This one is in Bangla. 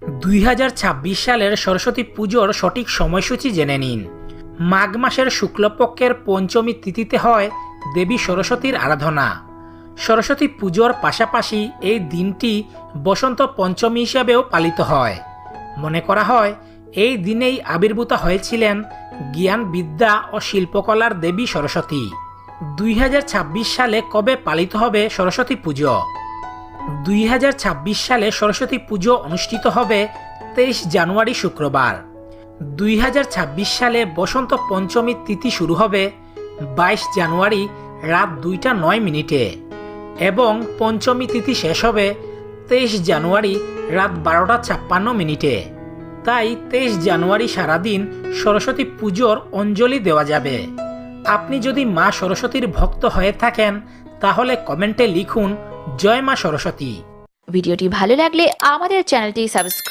2026 সালের সরস্বতী পুজোর সঠিক সময়সূচি জেনে নিন। মাঘ মাসের শুক্লপক্ষের পঞ্চমী তিথিতে হয় দেবী সরস্বতীর আরাধনা। সরস্বতী পুজোর পাশাপাশি এই দিনটি বসন্ত পঞ্চমী হিসাবেও পালিত হয়। মনে করা হয় এই দিনেই আবির্ভূত হয়েছিলেন জ্ঞান, বিদ্যা ও শিল্পকলার দেবী সরস্বতী। 2026 সালে কবে পালিত হবে সরস্বতী পুজো? 2026 সালে সরস্বতী পুজো অনুষ্ঠিত হবে 23 জানুয়ারি শুক্রবার। 2026 সালে বসন্ত পঞ্চমী তিথি শুরু হবে 22 জানুয়ারি রাত 2:09 এবং পঞ্চমী তিথি শেষ হবে 23 জানুয়ারি রাত 12:56। তাই 23 জানুয়ারি সারাদিন সরস্বতী পুজোর অঞ্জলি দেওয়া যাবে। আপনি যদি মা সরস্বতীর ভক্ত হয়ে থাকেন তাহলে কমেন্টে লিখুন জয় মা সরস্বতী। ভিডিওটি ভালো লাগলে আমাদের চ্যানেলটি সাবস্ক্রাইব